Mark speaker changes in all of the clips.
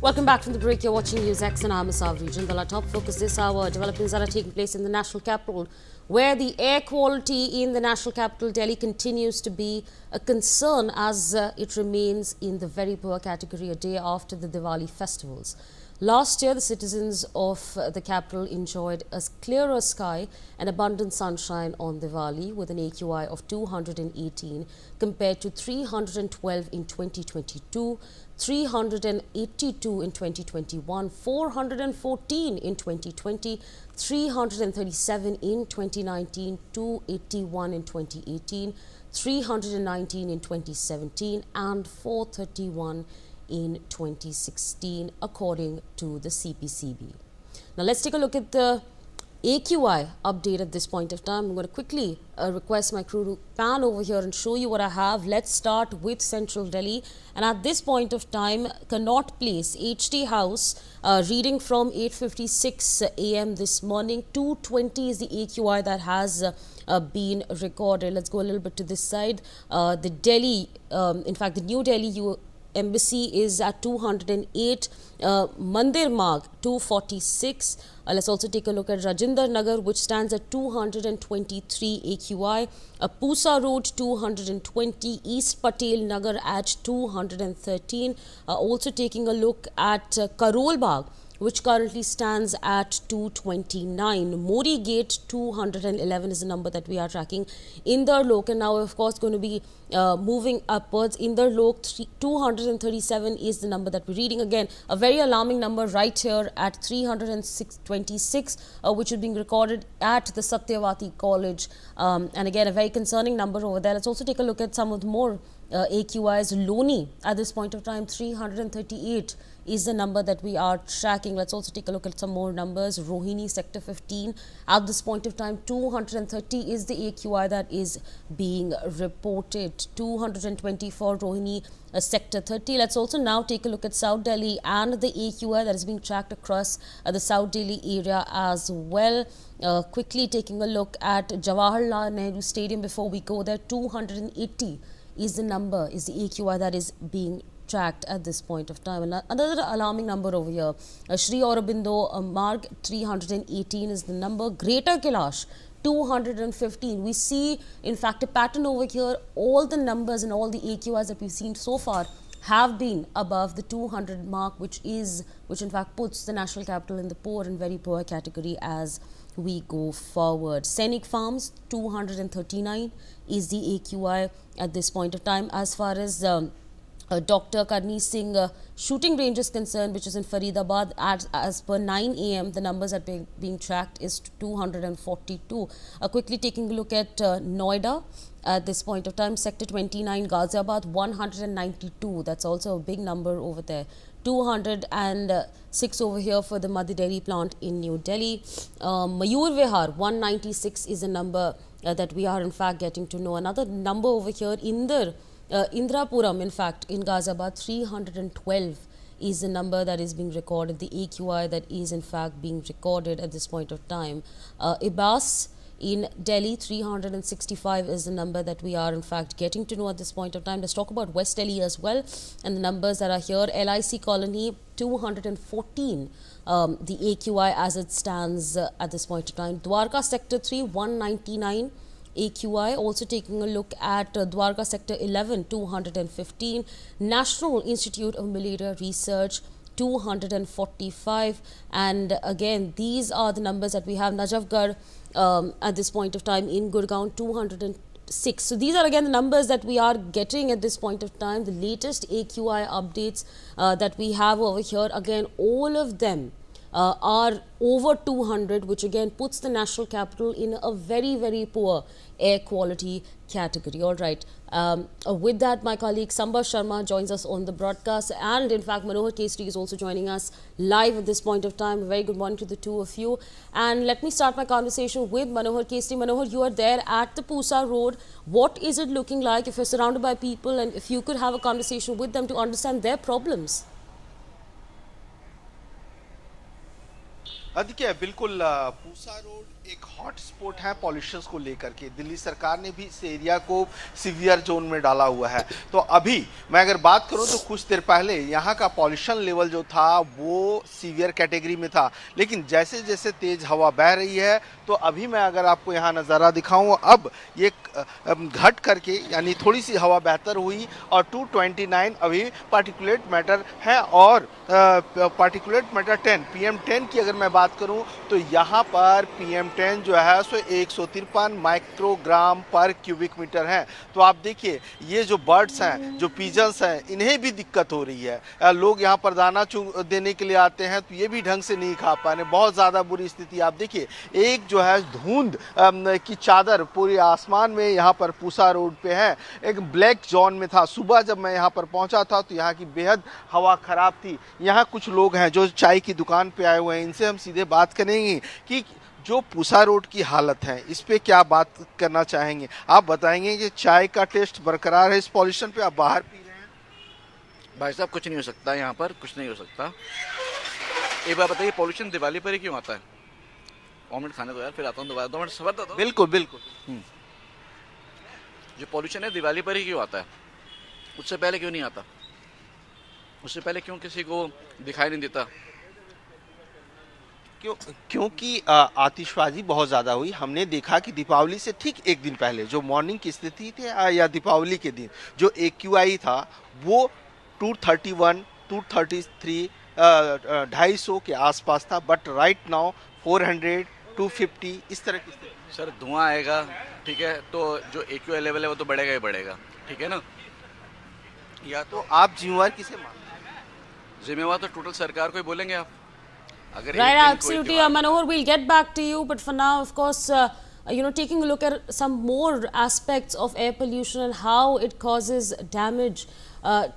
Speaker 1: Welcome back from the break. You're watching NewsX and I'm Assam region. The top focus this hour, developments that are taking place in the national capital, where the air quality in the national capital, Delhi, continues to be a concern as it remains in the very poor category a day after the Diwali festivals. Last year, the citizens of the capital enjoyed a clearer sky and abundant sunshine on Diwali with an AQI of 218 compared to 312 in 2022, 382 in 2021, 414 in 2020, 337 in 2019, 281 in 2018, 319 in 2017 and 431 in 2016 according to the CPCB. Now let's take a look at the AQI update at this point of time. I'm going to quickly request my crew to pan over here and show you what I have. Let's start with Central Delhi, and at this point of time, Connaught Place, HT House, reading from 8:56 a.m. this morning. 220 is the AQI that has been recorded. Let's go a little bit to this side. The Delhi, in fact, the New Delhi Embassy is at 208, Mandir Marg 246. Let's also take a look at Rajinder Nagar, which stands at 223 AQI. Pusa Road 220, East Patel Nagar at 213. Also taking a look at Karol Bagh, which currently stands at 229. Mori Gate 211 is the number that we are tracking. Indar Lok, and now of course going to be moving upwards. Indar Lok 237 is the number that we're reading. Again, a very alarming number right here at 326, which is being recorded at the Satyavati College. And again, a very concerning number over there. Let's also take a look at some of the more AQIs. Loni at this point of time 338 is the number that we are tracking. Let's also take a look at some more numbers. Rohini sector 15 at this point of time 230 is the AQI that is being reported. 220 for Rohini sector 30. Let's also now take a look at South Delhi and the AQI that is being tracked across the South Delhi area as well. Quickly taking a look at Jawaharlal Nehru Stadium before we go there. 280 is the number, is the AQI that is being tracked at this point of time. And another alarming number over here, Sri Aurobindo Marg 318 is the number. Greater Kailash 215. We see in fact a pattern over here. All the numbers and all the AQIs that we've seen so far have been above the 200 mark, which in fact puts the national capital in the poor and very poor category as we go forward. Scenic Farms 239 is the AQI at this point of time. As far as Dr. Karni Singh shooting range is concerned, which is in Faridabad, as per 9 a.m. the numbers that are being tracked is 242. Quickly taking a look at Noida at this point of time, sector 29, Ghaziabad 192. That's also a big number over there. 206 over here for the Madhya Dairy plant in New Delhi. Mayur Vihar 196 is a number that we are in fact getting to know. Another number over here, Indrapuram, in fact, in Ghaziabad 312 is the number that is being recorded, the AQI that is in fact being recorded at this point of time. Ibas in Delhi 365 is the number that we are in fact getting to know at this point of time. Let's talk about West Delhi as well and the numbers that are here. LIC Colony 214, the AQI as it stands at this point of time. Dwarka Sector 3 199 AQI. Also taking a look at Dwarka Sector 11 215. National Institute of Malaria Research 245, and again these are the numbers that we have. Najafgarh at this point of time in Gurgaon 206. So these are again the numbers that we are getting at this point of time. The latest AQI updates that we have over here, again all of them are over 200, which again puts the national capital in a very, very poor air quality category. All right. With that, my colleague Samba Sharma joins us on the broadcast, and in fact Manohar Kestri is also joining us live at this point of time. A very good morning to the two of you. And let me start my conversation with Manohar Kestri. Manohar, you are there at the Pusa Road. What is it looking like if you're surrounded by people, and if you could have a conversation with them to understand their problems?
Speaker 2: देखिए बिल्कुल Pusa road एक hot spot है pollution को लेकर के। दिल्ली सरकार ने भी इस एरिया को सीवियर जोन में डाला हुआ है। तो अभी मैं अगर बात करूं तो कुछ देर पहले यहाँ का पॉल्यूशन लेवल जो था वो सीवियर कैटेगरी में था, लेकिन जैसे जैसे तेज हवा बह रही है तो अभी मैं अगर आपको यहाँ नज़ारा दिखाऊं, अब ये घट करके यानी थोड़ी सी हवा बेहतर हुई और 229 अभी पार्टिकुलेट मैटर है। और पार्टिकुलेट मैटर 10 PM10 की अगर मैं बात करूं तो यहाँ पर PM10 जो है सो 153 माइक्रोग्राम पर क्यूबिक मीटर है। तो आप देखिए ये जो बर्ड्स हैं, जो पिजन्स हैं, इन्हें भी दिक्कत हो रही है। लोग यहाँ पर दाना देने के लिए आते हैं तो ये भी ढंग से नहीं खा पा रहे, बहुत ज़्यादा बुरी स्थिति। आप देखिए एक जो है धुंध की चादर पूरे आसमान में यहाँ पर पूसा रोड पे है, एक ब्लैक जोन में था। सुबह जब मैं यहाँ पर पहुँचा था तो यहाँ की बेहद हवा ख़राब थी। यहाँ कुछ लोग हैं जो चाय की दुकान पे आए हुए हैं, इनसे हम सीधे बात करेंगे कि जो पूसा रोड की हालत है इस पे क्या बात करना चाहेंगे। आप बताएंगे कि चाय का टेस्ट बरकरार है इस पॉल्यूशन पे, आप बाहर पी रहे हैं?
Speaker 3: भाई साहब कुछ नहीं हो सकता, यहाँ पर कुछ नहीं हो सकता। एक बार बताइए, पॉल्यूशन दिवाली पर ही क्यों आता है? ऑमलेट खाने दो यार, फिर आता हूँ दोबारा, 2 मिनट सबर दो।
Speaker 2: बिल्कुल बिल्कुल।
Speaker 3: जो पॉल्यूशन है दिवाली पर ही क्यों आता है? उससे पहले क्यों नहीं आता? उससे पहले क्यों किसी को दिखाई नहीं देता?
Speaker 2: क्योंकि आतिशबाजी बहुत ज़्यादा हुई। हमने देखा कि दीपावली से ठीक एक दिन पहले जो मॉर्निंग की स्थिति थी या दीपावली के दिन जो AQI था वो 231, 233, 250 के आसपास था, बट राइट नाउ 400, 250 इस तरह की स्थिति।
Speaker 3: सर धुआं आएगा, ठीक है, तो जो AQI लेवल है वो तो बढ़ेगा ही बढ़ेगा, ठीक है ना।
Speaker 2: या तो आप जिम्मेवार किसे मानते हैं?
Speaker 3: जिम्मेवार तो टोटल सरकार को ही बोलेंगे आप।
Speaker 1: Right, absolutely, Manohar. We'll get back to you, but for now, of course, taking a look at some more aspects of air pollution and how it causes damage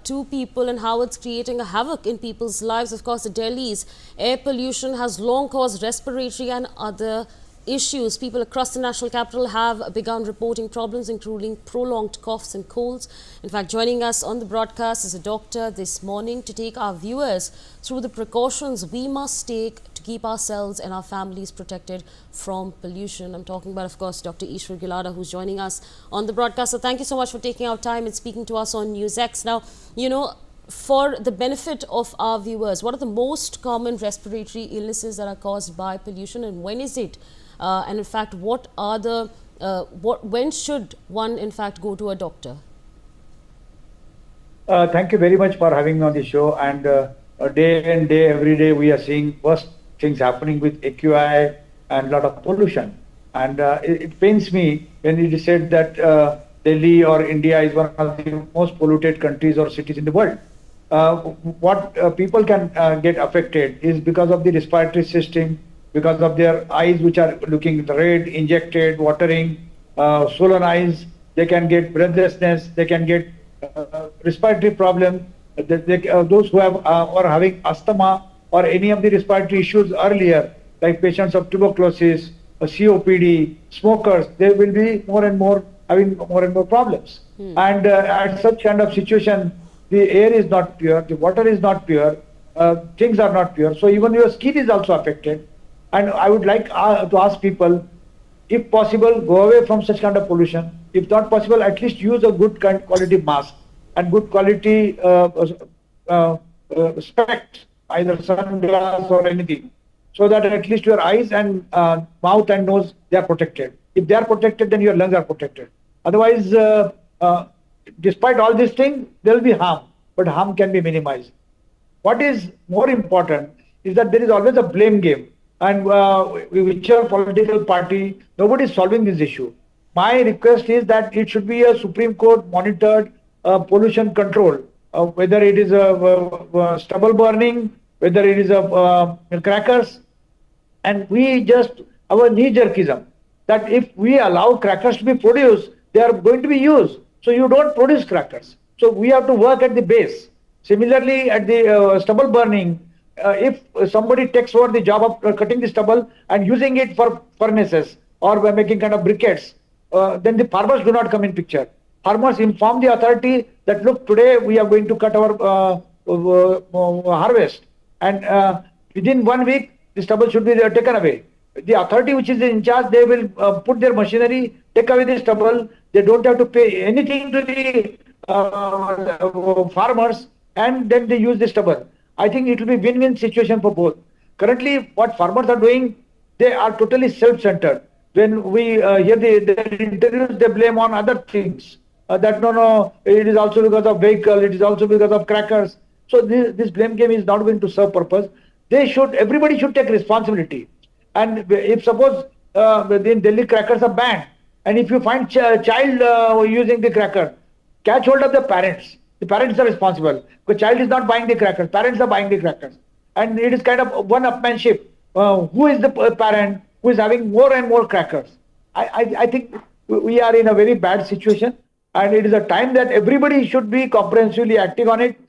Speaker 1: to people and how it's creating a havoc in people's lives. Of course, Delhi's air pollution has long caused respiratory and other issues. People across the national capital have begun reporting problems, including prolonged coughs and colds. In fact, joining us on the broadcast is a doctor this morning to take our viewers through the precautions we must take to keep ourselves and our families protected from pollution. I'm talking about, of course, Dr. Ishwar Gilada, who's joining us on the broadcast. So thank you so much for taking our time and speaking to us on NewsX. Now, for the benefit of our viewers, what are the most common respiratory illnesses that are caused by pollution, and when is it? And in fact, what are the when should one in fact go to a doctor?
Speaker 4: Thank you very much for having me on the show. And day and day, every day, we are seeing worse things happening with AQI and a lot of pollution. And it pains me when it is said that Delhi or India is one of the most polluted countries or cities in the world. What people can get affected is because of the respiratory system, because of their eyes which are looking red, injected, watering, swollen eyes. They can get breathlessness, they can get respiratory problem. Those who have or having asthma or any of the respiratory issues earlier, like patients of tuberculosis, COPD, smokers, they will be more and more having more and more problems. And at such kind of situation, the air is not pure, the water is not pure, things are not pure. So even your skin is also affected. And I would like to ask people, if possible, go away from such kind of pollution. If not possible, at least use a good quality mask and good quality specs, either sunglass or anything, so that at least your eyes and mouth and nose, they are protected. If they are protected, then your lungs are protected. Otherwise, despite all these things, there will be harm, but harm can be minimized. What is more important is that there is always a blame game. And whichever political party, nobody is solving this issue. My request is that it should be a Supreme Court monitored pollution control, whether it is a stubble burning, whether it is a crackers. And we just, our knee-jerkism, that if we allow crackers to be produced, they are going to be used. So you don't produce crackers. So we have to work at the base. Similarly, at the stubble burning, if somebody takes over the job of cutting the stubble and using it for furnaces or by making kind of briquettes, then the farmers do not come in picture. Farmers inform the authority that, look, today we are going to cut our harvest, and within 1 week the stubble should be taken away. The authority which is in charge, they will put their machinery, take away the stubble. They don't have to pay anything to the farmers, and then they use the stubble. I think it will be win-win situation for both. Currently, what farmers are doing, they are totally self-centered. When we hear the interviews, they blame on other things. That no, it is also because of vehicle, it is also because of crackers. So this blame game is not going to serve purpose. Everybody should take responsibility. And if suppose in Delhi crackers are banned, and if you find child using the cracker, catch hold of the parents. The parents are responsible. The child is not buying the crackers. Parents are buying the crackers. And it is kind of one-upmanship. Who is the parent who is having more and more crackers? I think we are in a very bad situation. And it is a time that everybody should be comprehensively acting on it.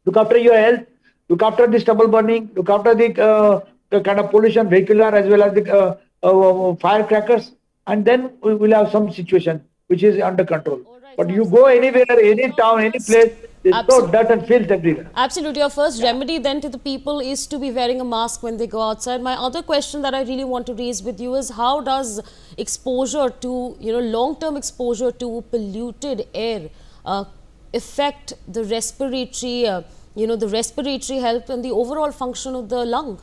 Speaker 4: Look after your health. Look after the stubble burning. Look after the kind of pollution, vehicular as well as the firecrackers. And then we will have some situation which is under control.
Speaker 1: Alright,
Speaker 4: But
Speaker 1: so
Speaker 4: you go anywhere, any town, any place, there's no
Speaker 1: Absolutely.
Speaker 4: dirt and filth everywhere.
Speaker 1: Absolutely. Your first remedy then to the people is to be wearing a mask when they go outside. My other question that I really want to raise with you is how does exposure to, long-term exposure to polluted air affect the respiratory, the respiratory health and the overall function of the lung?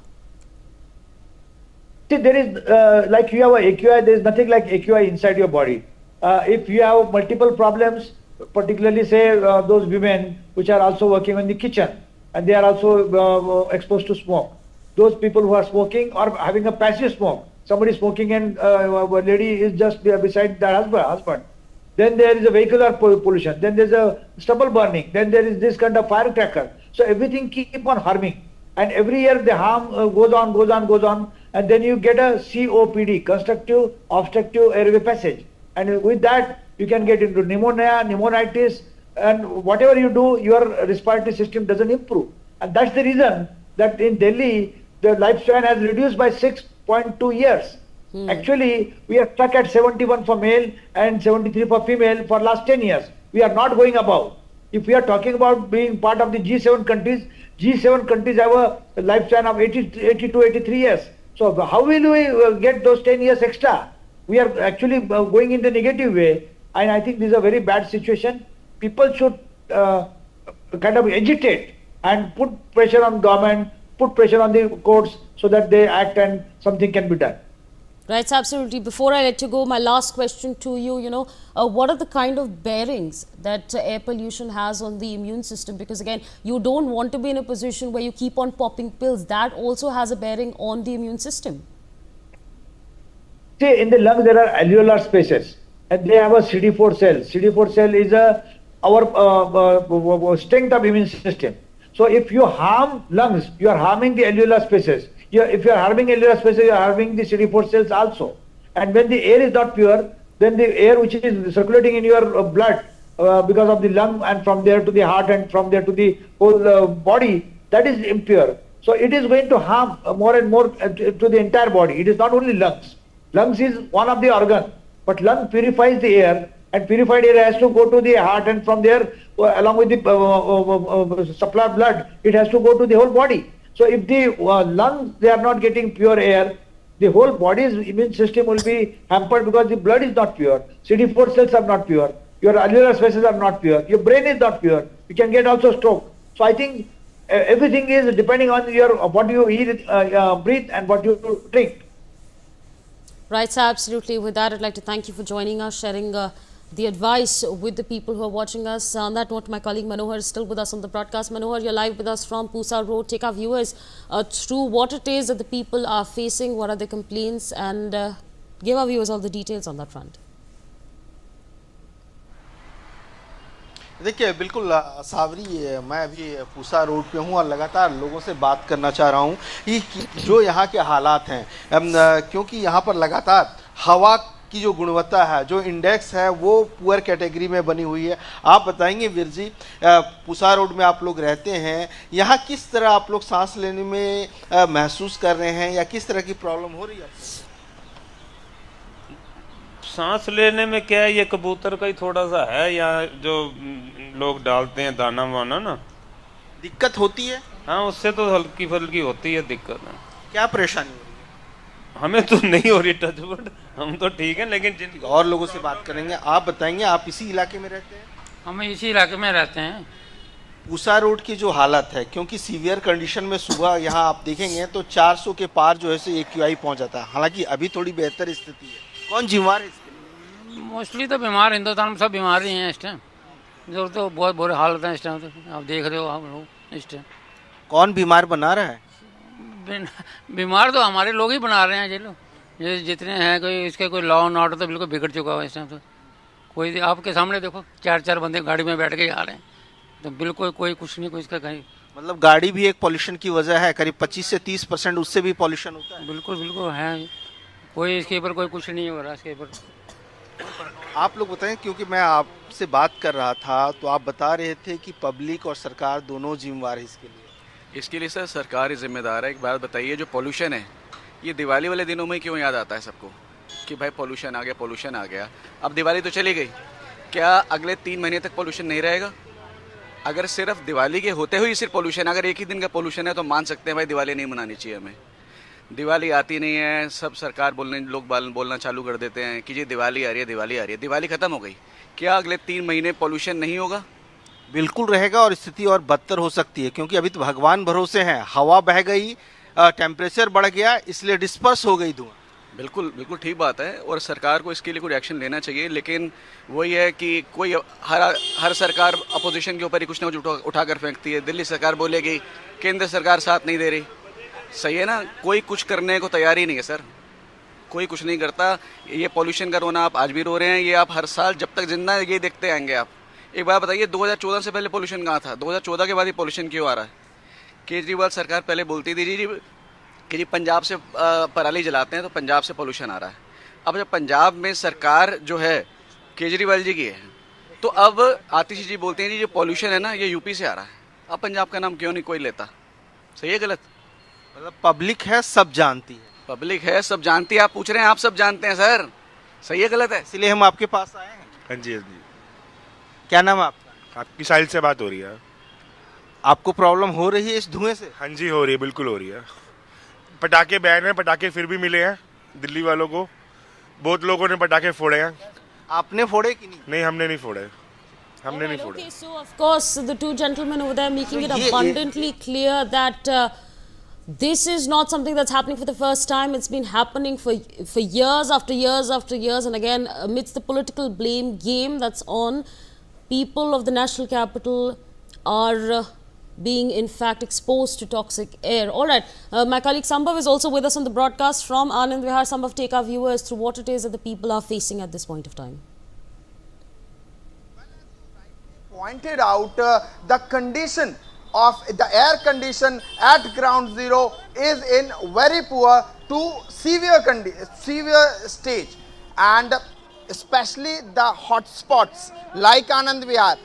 Speaker 4: See, there is, like you have a AQI, there is nothing like AQI inside your body. If you have multiple problems, particularly say those women which are also working in the kitchen and they are also exposed to smoke. Those people who are smoking or having a passive smoke, somebody smoking and a lady is just beside their husband. Then there is a vehicular pollution, then there is a stubble burning, then there is this kind of firecracker. So everything keep on harming. And every year the harm goes on, and then you get a COPD, constructive obstructive airway passage. And with that, you can get into pneumonia, pneumonitis, and whatever you do, your respiratory system doesn't improve. And that's the reason that in Delhi, the lifespan has reduced by 6.2 years. Actually, we are stuck at 71 for male and 73 for female for last 10 years. We are not going above. If we are talking about being part of the G7 countries have a lifespan of 82, 83 years. So how will we get those 10 years extra? We are actually going in the negative way, and I think this is a very bad situation. People should kind of agitate and put pressure on government, put pressure on the courts so that they act and something can be done.
Speaker 1: Right, absolutely. Before I let you go, my last question to you, what are the kind of bearings that air pollution has on the immune system? Because again, you don't want to be in a position where you keep on popping pills. That also has a bearing on the immune system.
Speaker 4: See, in the lungs there are alveolar spaces and they have a CD4 cell. CD4 cell is our strength of immune system. So if you harm lungs, you are harming the alveolar spaces. If you are harming alveolar spaces, you are harming the CD4 cells also. And when the air is not pure, then the air which is circulating in your blood because of the lung and from there to the heart and from there to the whole body, that is impure. So it is going to harm more and more to the entire body. It is not only lungs. Lungs is one of the organ, but lung purifies the air, and purified air has to go to the heart, and from there, along with the supply of blood, it has to go to the whole body. So if the lungs, they are not getting pure air, the whole body's immune system will be hampered because the blood is not pure, CD4 cells are not pure, your alveolar spaces are not pure, your brain is not pure, you can get also stroke. So I think everything is depending on what you eat, breathe and what you drink.
Speaker 1: Right, so absolutely. With that, I'd like to thank you for joining us, sharing the advice with the people who are watching us. On that note, my colleague Manohar is still with us on the broadcast. Manohar, you're live with us from Pusa Road. Take our viewers through what it is that the people are facing, what are the complaints, and give our viewers all the details on that front.
Speaker 2: देखिए बिल्कुल सावरी, मैं अभी Pusa road पे हूँ और लगातार लोगों से बात करना चाह रहा हूँ कि जो यहाँ के हालात हैं, क्योंकि यहाँ पर लगातार हवा की जो गुणवत्ता है, जो इंडेक्स है, वो पुअर कैटेगरी में बनी हुई है। आप बताएंगे वीर जी, पूसा रोड में आप लोग रहते हैं, यहाँ किस तरह आप लोग सांस लेने में महसूस कर रहे हैं या किस तरह की प्रॉब्लम हो रही है?
Speaker 5: सांस लेने में क्या है, ये कबूतर का ही थोड़ा सा है, यहाँ जो लोग डालते हैं दाना वाना ना,
Speaker 2: दिक्कत होती है।
Speaker 5: हाँ, उससे तो हल्की फुल्की होती है दिक्कत।
Speaker 2: क्या परेशानी हो रही
Speaker 5: हमें तो नहीं हो रही टचवुड, हम तो ठीक है, लेकिन जिन
Speaker 2: और लोगों से बात करेंगे। आप बताएंगे, आप इसी इलाके में रहते हैं?
Speaker 6: हम इसी इलाके में रहते हैं।
Speaker 2: पूसा रोड की जो हालत है, क्योंकि सीवियर कंडीशन में सुबह यहाँ आप देखेंगे तो 400 के पार जो है से AQI पहुँच जाता है। हालांकि अभी थोड़ी बेहतर स्थिति है। कौन जिम्मेवार है इसके लिए?
Speaker 6: मोस्टली तो बीमार, हिंदुस्तान में सब बीमार ही हैं इस टाइम। जो तो बहुत बुरे हालत हैं इस टाइम, तो आप देख रहे हो आप लोग इस टाइम।
Speaker 2: कौन बीमार बना रहा है?
Speaker 6: बीमार तो हमारे लोग ही बना रहे हैं ये लोग, ये जितने हैं। कोई इसके कोई लॉ एंड ऑर्डर तो बिल्कुल बिगड़ चुका है इस टाइम। तो कोई आपके सामने देखो, 4-4 बंदे गाड़ी में बैठ के आ रहे हैं, तो बिल्कुल कोई कुछ नहीं, कोई इसका कहीं।
Speaker 2: मतलब गाड़ी भी एक पॉल्यूशन की वजह है, करीब 25 से 30% उससे भी पॉल्यूशन होता है।
Speaker 6: बिल्कुल बिल्कुल है, कोई इसके ऊपर कोई कुछ नहीं हो रहा इसके ऊपर।
Speaker 2: आप लोग बताएं, क्योंकि मैं आपसे बात कर रहा था तो आप बता रहे थे कि पब्लिक और सरकार दोनों जिम्मेवार है इसके लिए।
Speaker 3: इसके लिए सर सरकार ही जिम्मेदार है। एक बात बताइए, जो पोल्यूशन है ये दिवाली वाले दिनों में क्यों याद आता है सबको कि भाई पोल्यूशन आ गया, पोल्यूशन आ गया। अब दिवाली तो चली गई, क्या अगले 3 महीने तक पोल्यूशन नहीं रहेगा? अगर सिर्फ दिवाली के होते हुए सिर्फ पोल्यूशन, अगर एक ही दिन का पोल्यूशन है तो मान सकते हैं भाई दिवाली नहीं मनानी चाहिए हमें। दिवाली आती नहीं है, सब सरकार बोलना चालू कर देते हैं कि जी दिवाली आ रही है, दिवाली आ रही है। दिवाली ख़त्म हो गई, क्या अगले 3 महीने पोल्यूशन नहीं होगा?
Speaker 2: बिल्कुल रहेगा, और स्थिति और बदतर हो सकती है, क्योंकि अभी तो भगवान भरोसे हैं। हवा बह गई, टेम्परेचर बढ़ गया, इसलिए डिस्पर्स हो गई धुआं।
Speaker 3: बिल्कुल बिल्कुल ठीक बात है, और सरकार को इसके लिए कोई एक्शन लेना चाहिए। लेकिन वही है कि कोई हर सरकार अपोजिशन के ऊपर ही कुछ ना कुछ उठा कर फेंकती है। दिल्ली सरकार बोलेगी, केंद्र सरकार साथ नहीं दे रही। सही है ना, कोई कुछ करने को तैयार ही नहीं है सर, कोई कुछ नहीं करता। ये पॉल्यूशन का रोना आप आज भी रो रहे हैं, ये आप हर साल जब तक जिंदा है ये देखते आएंगे आप। एक बात बताइए, 2014 से पहले पॉल्यूशन कहाँ था? 2014 के बाद ही पॉल्यूशन क्यों आ रहा है? केजरीवाल सरकार पहले बोलती थी जी कि जी पंजाब से पराली जलाते हैं तो पंजाब से पॉल्यूशन आ रहा है। अब जब पंजाब में सरकार जो है केजरीवाल जी की है, तो अब आतिशी जी बोलते हैं जी जो पॉल्यूशन है ना ये यूपी से आ रहा है। अब पंजाब का नाम क्यों नहीं कोई लेता? सही है गलत?
Speaker 2: मतलब पब्लिक है, सब जानती है।
Speaker 3: पब्लिक है, सब जानती है। आप पूछ रहे हैं, आप सब जानते हैं सर। सही है गलत है?
Speaker 2: इसलिए हम आपके पास आए हैं।
Speaker 7: हाँ जी, हाँ जी।
Speaker 2: क्या नाम है आपका?
Speaker 7: आपकी साइड से बात हो रही है।
Speaker 2: आपको प्रॉब्लम हो रही है इस धुएं से?
Speaker 7: हाँ जी, हो रही है, बिल्कुल हो रही है। पटाखे बैन हैं, पटाखे फिर भी मिले हैं दिल्ली वालों को। बहुत लोगों ने पटाखे फोड़े हैं।
Speaker 2: आपने फोड़े कि नहीं?
Speaker 7: नहीं, हमने नहीं फोड़े, हमने नहीं फोड़े।
Speaker 1: Okay, so of course the two gentlemen over there making it abundantly clear that this is not something that's happening for the first time. It's been happening for years after years after years, and again amidst the political blame game that's on, people of the national capital are being in fact exposed to toxic air. All right, my colleague Sambhav is also with us on the broadcast from Anand Vihar. Sambhav, take our viewers through what it is that the people are facing at this point of time.
Speaker 8: Pointed out, the condition of the air condition at ground zero is in very poor to severe stage, and especially the hotspots like Anand Vihar,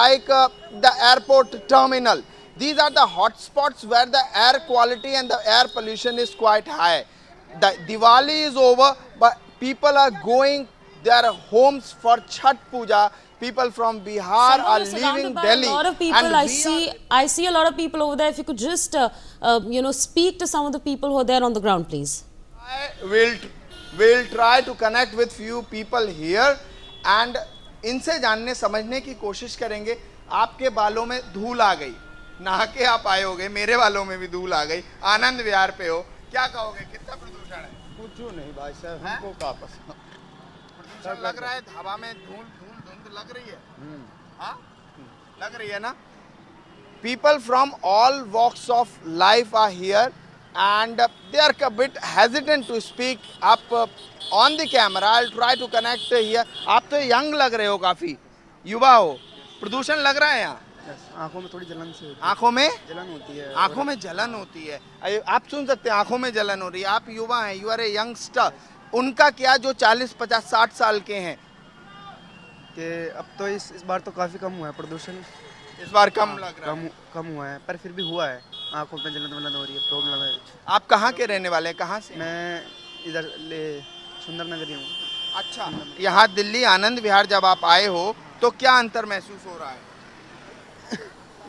Speaker 8: like the airport terminal. These are the hotspots where the air quality and the air pollution is quite high. The Diwali is over, but people are going their homes for Chhat Puja. People from Bihar
Speaker 1: Sambhav,
Speaker 8: are
Speaker 1: you're surrounded
Speaker 8: leaving
Speaker 1: by
Speaker 8: Delhi.
Speaker 1: a lot of people.
Speaker 8: and
Speaker 1: I see a lot of people over there. If you could just speak to some of the people who are there on the ground, please.
Speaker 8: I will try to connect with few people here and इनसे जानने समझने की कोशिश करेंगे। आपके बालों में धूल आ गई, नहा के आप आए होगे, मेरे बालों में भी धूल आ गई, आनंद विहार पे हो, क्या कहोगे, कितना प्रदूषण है? कुछ नहीं भाई साहब, हमको क्या पसंद। प्रदूषण लग रहा है, हवा में धूल धुंध लग रही है। हाँ, लग रही है ना। People from all walks of life are here and they are a bit hesitant to speak up on the camera. I'll try to connect here. आप तो यंग लग रहे हो, काफी युवा हो। प्रदूषण लग रहा है यहाँ?
Speaker 9: आंखों में थोड़ी जलन से होती है।
Speaker 8: आंखों में
Speaker 9: जलन होती है।
Speaker 8: आंखों में जलन होती है। आप सुन सकते हैं, आंखों में जलन हो रही है। आप युवा हैं, यू आर ए यंगस्टर। उनका क्या जो 40, 50, 60 साल के हैं?
Speaker 9: कि अब तो इस बार तो काफ़ी कम हुआ है प्रदूषण।
Speaker 8: इस बार कम लग रहा है।
Speaker 9: कम हुआ है, पर फिर भी हुआ है। आंखों में जलन वलन हो रही है, प्रॉब्लम है।
Speaker 8: आप कहाँ के रहने वाले हैं, कहाँ से?
Speaker 9: मैं इधर सुंदर नगरी हूँ।
Speaker 8: अच्छा, यहाँ दिल्ली आनंद विहार जब आप आए हो तो क्या अंतर महसूस हो रहा है?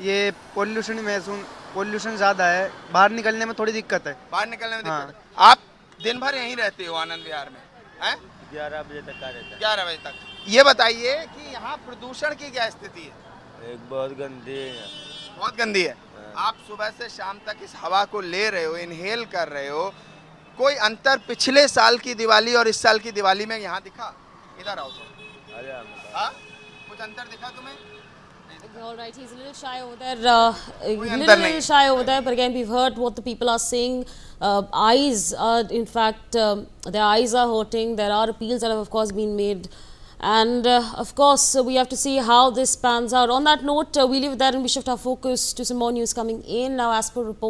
Speaker 9: ये पोल्यूशन ज़्यादा है, बाहर निकलने में थोड़ी दिक्कत है।
Speaker 8: बाहर निकलने में
Speaker 9: हाँ।
Speaker 8: दिक्कत है। आप दिन भर यहीं रहते हो आनंद विहार में? हैं?
Speaker 9: 11 बजे तक का रहता
Speaker 8: 11 बजे तक। ये बताइए कि यहाँ प्रदूषण की क्या स्थिति है?
Speaker 9: है। एक बहुत गंदी है।
Speaker 8: बहुत गंदी है। आप सुबह से शाम तक इस हवा को ले रहे हो, इनहेल कर रहे हो, कोई अंतर पिछले साल की दिवाली और इस साल की दिवाली में यहाँ दिखा? इधर आओ तो।
Speaker 9: अरे
Speaker 8: हाँ? कुछ अंतर दिखा तुम्हें?
Speaker 1: All right, he's a little shy over there.
Speaker 8: अंतर नहीं।
Speaker 1: Little shy over there, but again, we've heard what the people are saying. Eyes are, in fact, their eyes are hurting. There are appeals that have, of course, been made. And, of course, we have to see how this pans out. On that note, we leave it there and we shift our focus to some more news coming in. Now, as per report.